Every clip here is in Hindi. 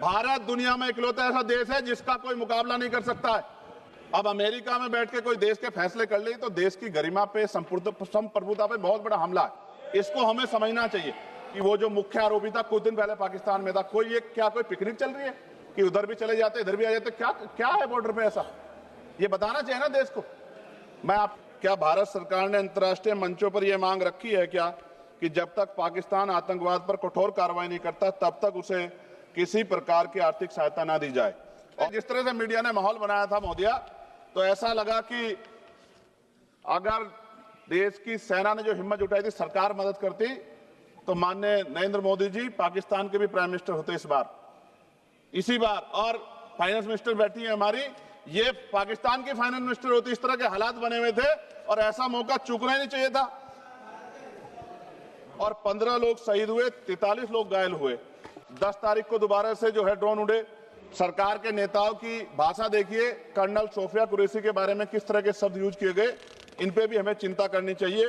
भारत दुनिया में इकलौता ऐसा देश है जिसका कोई मुकाबला नहीं कर सकता है। अब अमेरिका में बैठ के कोई देश के फैसले कर ले तो देश की गरिमा पे, संप्रभुता पे बहुत बड़ा हमला है। इसको हमें समझना चाहिए कि वो जो मुख्य आरोपी था कुछ दिन पहले पाकिस्तान में था, कोई पिकनिक चल रही है कि उधर भी चले जाते इधर भी आ जाते? क्या है बॉर्डर पे ऐसा? ये बताना चाहिए ना देश को। क्या भारत सरकार ने अंतर्राष्ट्रीय मंचों पर यह मांग रखी है क्या कि जब तक पाकिस्तान आतंकवाद पर कठोर कार्रवाई नहीं करता तब तक उसे किसी प्रकार की आर्थिक सहायता ना दी जाए? और जिस तरह से मीडिया ने माहौल बनाया था मोदिया, तो ऐसा लगा कि अगर देश की सेना ने जो हिम्मत जुटाई थी सरकार मदद करती तो माननीय नरेंद्र मोदी जी पाकिस्तान के भी प्राइम मिनिस्टर होते इसी बार, और फाइनेंस मिनिस्टर बैठी है हमारी, ये पाकिस्तान की फाइनेंस मिनिस्टर होती। इस तरह के हालात बने हुए थे और ऐसा मौका चूकना ही नहीं चाहिए था। और 15 लोग शहीद हुए, 43 लोग घायल हुए। 10 तारीख को दोबारा से जो है ड्रोन उड़े। सरकार के नेताओं की भाषा देखिए, कर्नल सोफिया कुरैशी के बारे में किस तरह के शब्द यूज किए गए, इन पे भी हमें चिंता करनी चाहिए।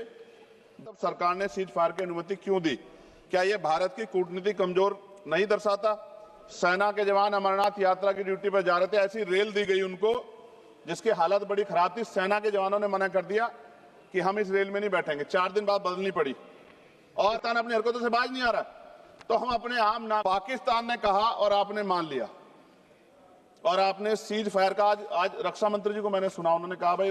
तब सरकार ने सीज फायर की अनुमति क्यों दी? क्या यह भारत की कूटनीति कमजोर नहीं दर्शाता? सेना के जवान अमरनाथ यात्रा की ड्यूटी पर जा रहे थे, ऐसी रेल दी गई उनको जिसकी हालत बड़ी खराब थी। सेना के जवानों ने मना कर दिया कि हम इस रेल में नहीं बैठेंगे। 4 दिन बाद बदलनी पड़ी और अपनी हरकतों से बाज नहीं आ रहा। तो हम अपने आम ना, पाकिस्तान ने कहा और आपने मान लिया और आपने सीज फायर का आज रक्षा मंत्री जी को मैंने सुना, उन्होंने कहा भाई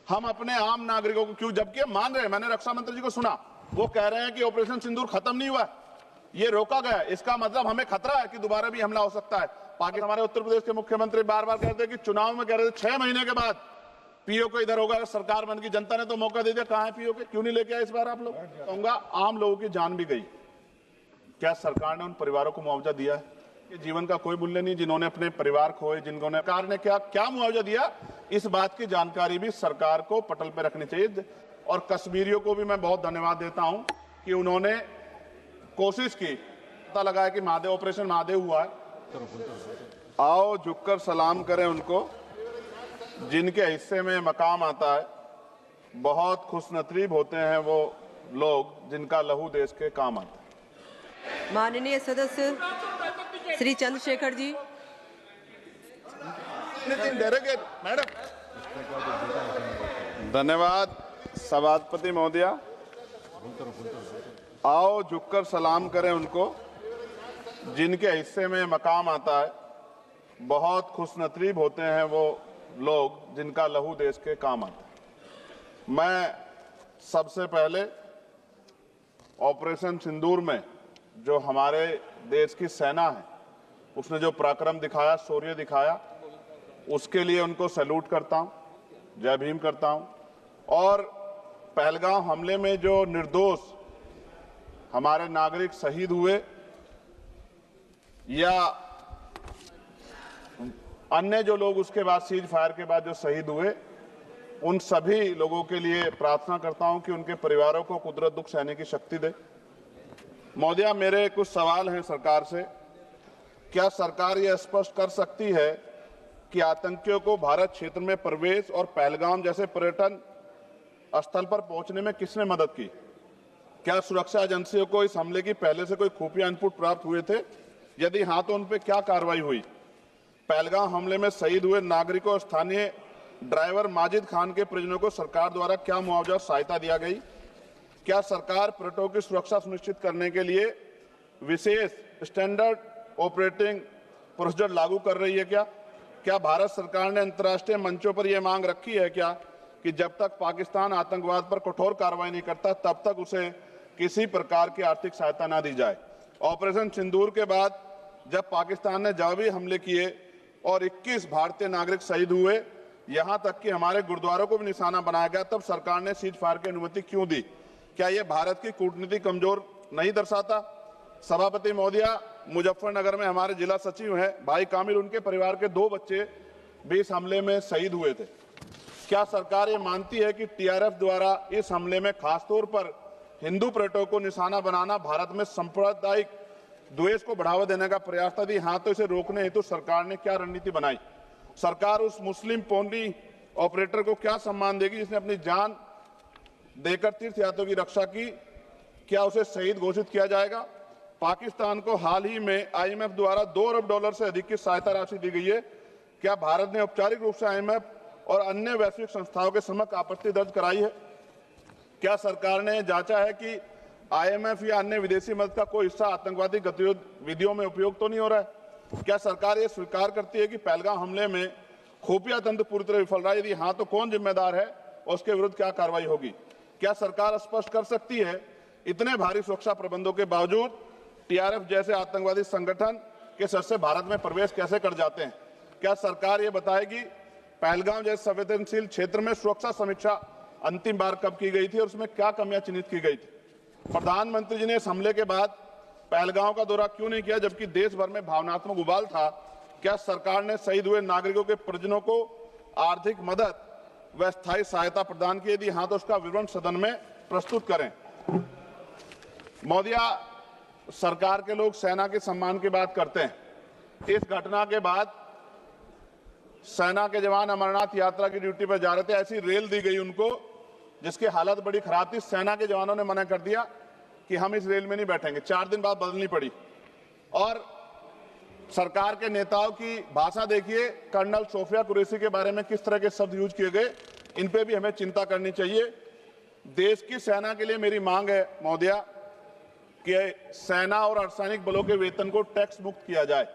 हम अपने आम नागरिकों को क्यों, जबकि मान रहे हैं, मैंने रक्षा मंत्री जी को सुना, वो कह रहे हैं कि ऑपरेशन सिंदूर खत्म नहीं हुआ, ये रोका गया। इसका मतलब हमें खतरा है कि दोबारा भी हमला हो सकता है। पाकिस्तान, हमारे उत्तर प्रदेश के मुख्यमंत्री बार बार कहते हैं कि चुनाव में कह रहे थे 6 महीने के बाद पीओ को इधर होगा, सरकार बन की, जनता ने तो मौका दे दिया। कहां है पीओ के? क्यों नहीं लेके आए इस बार आप लोग? कहूंगा आम लोगों की जान भी गई। क्या सरकार ने उन परिवारों को मुआवजा दिया है? कि जीवन का कोई मूल्य नहीं, जिन्होंने अपने परिवार खोए, जिन्होंने, सरकार ने क्या मुआवजा दिया, इस बात की जानकारी भी सरकार को पटल पर रखनी चाहिए। और कश्मीरियों को भी मैं बहुत धन्यवाद देता हूं कि उन्होंने कोशिश की, पता लगा है कि महादेव, ऑपरेशन महादेव हुआ है। आओ झुककर सलाम करें उनको जिनके हिस्से में मकाम आता है। बहुत खुशनसीब होते हैं वो लोग जिनका लहू देश के काम आता है। माननीय सदस्य श्री चंद्रशेखर जी। मैडम धन्यवाद सभापति महोदया। आओ झुककर सलाम करें उनको जिनके हिस्से में मकाम आता है। बहुत खुशनसीब होते हैं वो लोग जिनका लहू देश के काम आता है। मैं सबसे पहले ऑपरेशन सिंदूर में जो हमारे देश की सेना है उसने जो पराक्रम दिखाया, शौर्य दिखाया, उसके लिए उनको सैल्यूट करता हूं, जय भीम करता हूं। और पहलगाम हमले में जो निर्दोष हमारे नागरिक शहीद हुए या अन्य जो लोग उसके बाद सीज फायर के बाद जो शहीद हुए, उन सभी लोगों के लिए प्रार्थना करता हूं कि उनके परिवारों को कुदरत दुख सहने की शक्ति दे। महोदया, मेरे कुछ सवाल हैं सरकार से। क्या सरकार यह स्पष्ट कर सकती है कि आतंकियों को भारत क्षेत्र में प्रवेश और पहलगाम जैसे पर्यटन स्थल पर पहुंचने में किसने मदद की? क्या सुरक्षा एजेंसियों को इस हमले की पहले से कोई खुफिया इनपुट प्राप्त हुए थे? यदि हाँ, तो उन पर क्या कार्रवाई हुई? पहलगाम हमले में शहीद हुए नागरिकों और स्थानीय ड्राइवर माजिद खान के परिजनों को सरकार द्वारा क्या मुआवजा और सहायता दिया गई? क्या सरकार पर्यटकों की सुरक्षा सुनिश्चित करने के लिए विशेष स्टैंडर्ड ऑपरेटिंग प्रोसीजर लागू कर रही है? क्या भारत सरकार ने अंतर्राष्ट्रीय मंचों पर यह मांग रखी है क्या कि जब तक पाकिस्तान आतंकवाद पर कठोर कार्रवाई नहीं करता तब तक उसे किसी प्रकार की आर्थिक सहायता ना दी जाए? ऑपरेशन सिंदूर के बाद जब पाकिस्तान ने जवाबी हमले किए और 21 भारतीय नागरिक शहीद हुए, यहां तक कि हमारे गुरुद्वारों को भी निशाना बनाया गया, तब सरकार ने सीज फायर की अनुमति क्यों दी? क्या यह भारत की कूटनीति कमजोर नहीं दर्शाता? सभापति महोदया, मुजफ्फरनगर में हमारे जिला सचिव हैं भाई कामिल, उनके परिवार के 2 बच्चे भी इस हमले में शहीद हुए थे। क्या सरकार ये मानती है कि टीआरएफ द्वारा इस हमले में खासतौर पर हिंदू पर्यटकों को निशाना बनाना भारत में सांप्रदायिक द्वेष को बढ़ावा देने का प्रयास था? यदि हाँ, तो इसे रोकने हेतु सरकार ने क्या रणनीति बनाई? सरकार उस मुस्लिम पोनी ऑपरेटर को क्या सम्मान देगी जिसने अपनी जान देकर तीर्थयात्रियों की रक्षा की? क्या उसे शहीद घोषित किया जाएगा? पाकिस्तान को हाल ही में आईएमएफ द्वारा $2 अरब से अधिक की सहायता राशि दी गई है। क्या भारत ने औपचारिक रूप से आईएमएफ और अन्य वैश्विक संस्थाओं के समक्ष आपत्ति दर्ज कराई है? क्या सरकार ने जांचा है कि आईएमएफ या अन्य विदेशी मदद का कोई हिस्सा आतंकवादी गतिविधियों में उपयोग तो नहीं हो रहा है? क्या सरकार ये स्वीकार करती है कि पहलगाम हमले में खुफिया तंत्र पूरी तरह विफल रहा है? यदि हाँ, तो कौन जिम्मेदार है और उसके विरुद्ध क्या कार्रवाई होगी? क्या सरकार स्पष्ट कर सकती है इतने भारी सुरक्षा प्रबंधों के बावजूद टीआरएफ जैसे आतंकवादी संगठन के सदस्य भारत में प्रवेश कैसे कर जाते हैं? क्या सरकार ये बताएगी पहलगाम जैसे संवेदनशील क्षेत्र में सुरक्षा समीक्षा अंतिम बार कब की गई थी और उसमें क्या कमियां चिन्हित की गई थी? प्रधानमंत्री जी ने इस हमले के बाद पहलगाम का दौरा क्यों नहीं किया, जबकि देश भर में भावनात्मक उबाल था? क्या सरकार ने शहीद हुए नागरिकों के परिजनों को आर्थिक मदद व स्थायी सहायता प्रदान की? यदि हाँ, तो उसका विवरण सदन में प्रस्तुत करें। मोदिया, सरकार के लोग सेना के सम्मान की बात करते हैं। इस घटना के बाद सेना के जवान अमरनाथ यात्रा की ड्यूटी पर जा रहे थे, ऐसी रेल दी गई उनको जिसकी हालत बड़ी खराब थी। सेना के जवानों ने मना कर दिया कि हम इस रेल में नहीं बैठेंगे। 4 दिन बाद बदलनी पड़ी। और सरकार के नेताओं की भाषा देखिए, कर्नल सोफिया कुरैशी के बारे में किस तरह के शब्द यूज किए गए, इन पे भी हमें चिंता करनी चाहिए। देश की सेना के लिए मेरी मांग है महोदया कि सेना और अर्धसैनिक बलों के वेतन को टैक्स मुक्त किया जाए,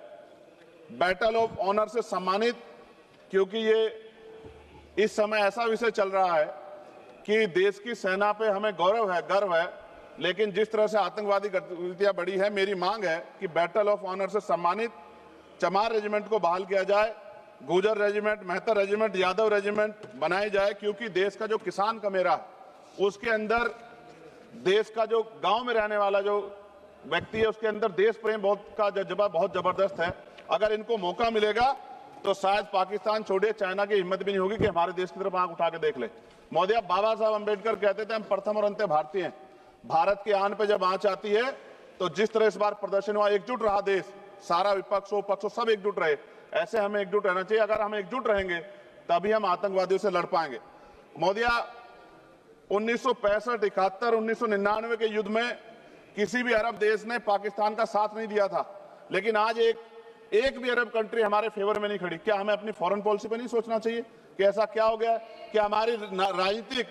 बैटल ऑफ ऑनर से सम्मानित, क्योंकि ये इस समय ऐसा विषय चल रहा है कि देश की सेना पे हमें गौरव है, गर्व है, लेकिन जिस तरह से आतंकवादी गतिविधियां बढ़ी है, मेरी मांग है कि बैटल ऑफ ऑनर से सम्मानित चमार रेजिमेंट को बहाल किया जाए, गुजर रेजिमेंट, मेहतर रेजिमेंट, यादव रेजिमेंट बनाई जाए, क्योंकि देश का जो किसान का मेरा उसके अंदर देश का जो गांव में रहने वाला जो व्यक्ति है उसके अंदर देश प्रेम का जज्बा बहुत जबरदस्त है। अगर इनको मौका मिलेगा तो शायद पाकिस्तान छोड़िए, चाइना की हिम्मत भी नहीं होगी कि हमारे देश की तरफ आंख उठा के देख ले। मोदी, बाबा साहब अंबेडकर कहते थे हम प्रथम और अंत्य भारतीय हैं। भारत की आन पे जब आंच आती है तो जिस तरह इस बार प्रदर्शन हुआ, एकजुट रहा देश, सारा विपक्ष हो पक्ष हो सब एकजुट रहे, ऐसे हमें एकजुट रहना चाहिए। अगर हम एकजुट रहेंगे तभी हम आतंकवादियों से लड़ पाएंगे। मोदिया, 1965, 71, 1999 के युद्ध में किसी भी अरब देश ने पाकिस्तान का साथ नहीं दिया था, लेकिन आज एक भी अरब कंट्री हमारे फेवर में नहीं खड़ी। क्या हमें अपनी फॉरेन पॉलिसी पे नहीं सोचना चाहिए कि ऐसा क्या हो गया कि हमारी राजनीतिक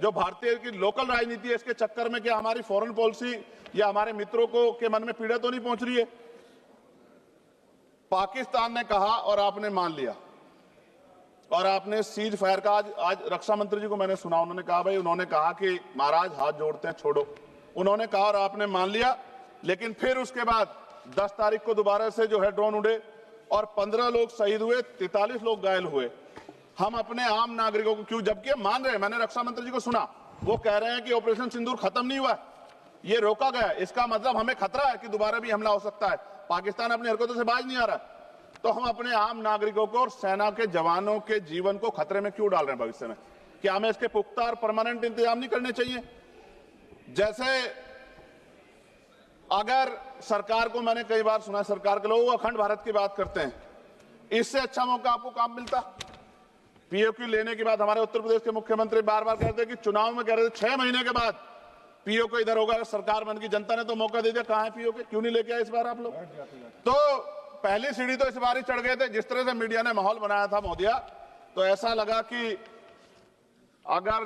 जो भारतीय की लोकल राजनीति है इसके चक्कर में क्या हमारी फॉरेन पॉलिसी या हमारे मित्रों को के मन में पीड़ा तो नहीं पहुंच रही है? पाकिस्तान ने कहा और आपने मान लिया, और आपने सीज फायर का आज रक्षा मंत्री जी को मैंने सुना, उन्होंने कहा भाई, उन्होंने कहा कि महाराज हाथ जोड़ते हैं छोड़ो, उन्होंने कहा और आपने मान लिया। लेकिन फिर उसके बाद 10 तारीख को दोबारा से जो है ड्रोन उड़े और 15 लोग शहीद हुए, 43 लोग घायल हुए। हम अपने आम नागरिकों को क्यों, जबकि मान रहे हैं, मैंने रक्षा मंत्री जी को सुना, वो कह रहे हैं कि ऑपरेशन सिंदूर खत्म नहीं हुआ, ये रोका गया, इसका मतलब हमें खतरा है कि दोबारा भी हमला हो सकता है, पाकिस्तान अपनी हरकतों से बाज नहीं आ रहा है। तो हम अपने आम नागरिकों को और सेना के जवानों के जीवन को खतरे में क्यों डाल रहे हैं भविष्य में? क्या हमें इसके पुख्ता और परमानेंट इंतजाम नहीं करने चाहिए? जैसे अगर सरकार को, मैंने कई बार सुना सरकार के लोग अखंड भारत की बात करते हैं, इससे अच्छा मौका आपको काम मिलता। पीओक्यू लेने के बाद हमारे उत्तर प्रदेश के मुख्यमंत्री बार बार कहते हैं कि चुनाव में कह रहे थे 6 महीने के बाद पीओक्यू इधर होगा, सरकार बन की, जनता ने तो मौका दे दिया, कहां है पीओक्यू? क्यों नहीं लेके आए इस बार आप लोग? तो पहली सीढ़ी तो इस बार ही चढ़ गए थे। जिस तरह से मीडिया ने माहौल बनाया था मोदिया, तो ऐसा लगा कि अगर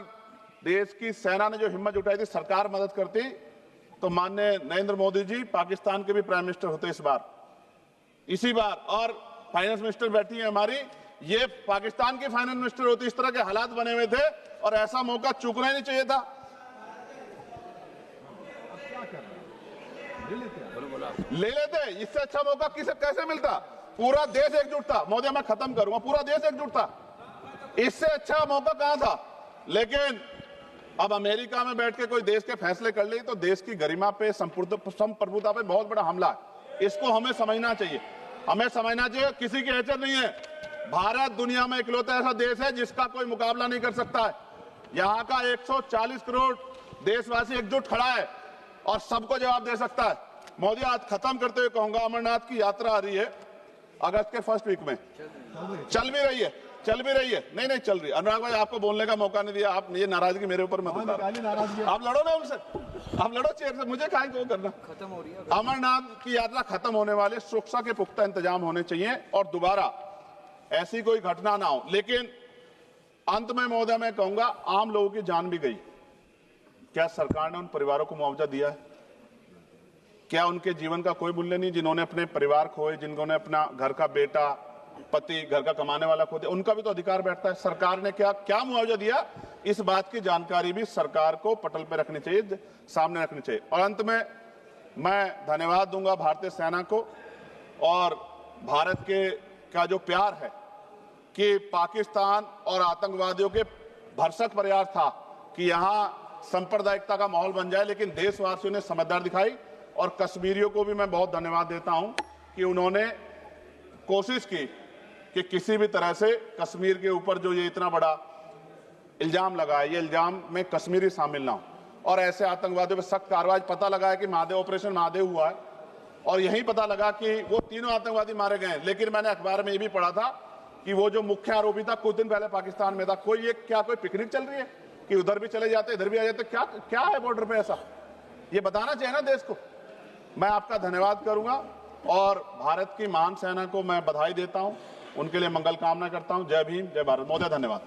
देश की सेना ने जो हिम्मत जुटाई थी, सरकार मदद करती, तो माननीय नरेंद्र मोदी जी पाकिस्तान के भी प्राइम मिनिस्टर होते इस बार, इसी बार, और फाइनेंस मिनिस्टर बैठी है हमारी, ये पाकिस्तान की फाइनेंस मिनिस्टर होती। इस तरह के हालात बने हुए थे और ऐसा मौका चूकना ही नहीं चाहिए था। ले लेते, इससे अच्छा मौका किसे कैसे मिलता? पूरा देश एकजुट था। मोदी, मैं खत्म करूंगा, पूरा देश एकजुट था, इससे अच्छा मौका कहां था? लेकिन अब अमेरिका में बैठ के कोई देश के फैसले कर ले तो देश की गरिमा पे, संप्रभुता पे बहुत बड़ा हमला है। इसको हमें समझना चाहिए, हमें समझना चाहिए किसी की हैसियत नहीं है। भारत दुनिया में इकलौता ऐसा देश है जिसका कोई मुकाबला नहीं कर सकता है। यहाँ का 140 करोड़ देशवासी एकजुट खड़ा है और सबको जवाब दे सकता है। मोदी, आज खत्म करते हुए कहूंगा, अमरनाथ की यात्रा आ रही है अगस्त के फर्स्ट वीक में, चल भी रही है, नहीं चल रही। अनुराग भाई, आपको बोलने का मौका नहीं दिया, आप ये नाराजगी मेरे ऊपर मत उतारो, आप लड़ो ना उनसे। आप लड़ो चेयर से, मुझे काहे को करना। खत्म हो रही है। अमरनाथ की यात्रा खत्म होने वाले, सुरक्षा के पुख्ता इंतजाम होने चाहिए और दोबारा ऐसी कोई घटना ना हो। लेकिन अंत में महोदय मैं कहूंगा, आम लोगों की जान भी गई, क्या सरकार ने उन परिवारों को मुआवजा दिया है? क्या उनके जीवन का कोई मूल्य नहीं? जिन्होंने अपने परिवार खोए, जिन्होंने अपना घर का बेटा, पति, घर का कमाने वाला खो दिया, उनका भी तो अधिकार बैठता है। सरकार ने क्या मुआवजा दिया, इस बात की जानकारी भी सरकार को पटल पर रखनी चाहिए, सामने रखनी चाहिए। और अंत में मैं धन्यवाद दूंगा भारतीय सेना को और भारत के का जो प्यार है कि पाकिस्तान और आतंकवादियों के भरसक प्रयास था कि यहां सांप्रदायिकता का माहौल बन जाए, लेकिन देशवासियों ने समझदारी दिखाई। और कश्मीरियों को भी मैं बहुत धन्यवाद देता हूं कि उन्होंने कोशिश की कि किसी भी तरह से कश्मीर के ऊपर जो ये इतना बड़ा इल्जाम लगा है, ये इल्जाम में कश्मीरी शामिल ना हो और ऐसे आतंकवादियों पर सख्त कार्रवाई। पता लगा है कि महादेव, ऑपरेशन महादेव हुआ है और यही पता लगा कि वो तीनों आतंकवादी मारे गए। लेकिन मैंने अखबार में ये भी पढ़ा था कि वो जो मुख्य आरोपी था कुछ दिन पहले पाकिस्तान में था। क्या कोई पिकनिक चल रही है कि उधर भी चले जाते, इधर भी आ जाते? क्या है बॉर्डर पे ऐसा? ये बताना चाहिए ना देश को। मैं आपका धन्यवाद करूंगा और भारत की महान सेना को मैं बधाई देता हूं, उनके लिए मंगल कामना करता हूं। जय भीम, जय भारत। महोदय धन्यवाद।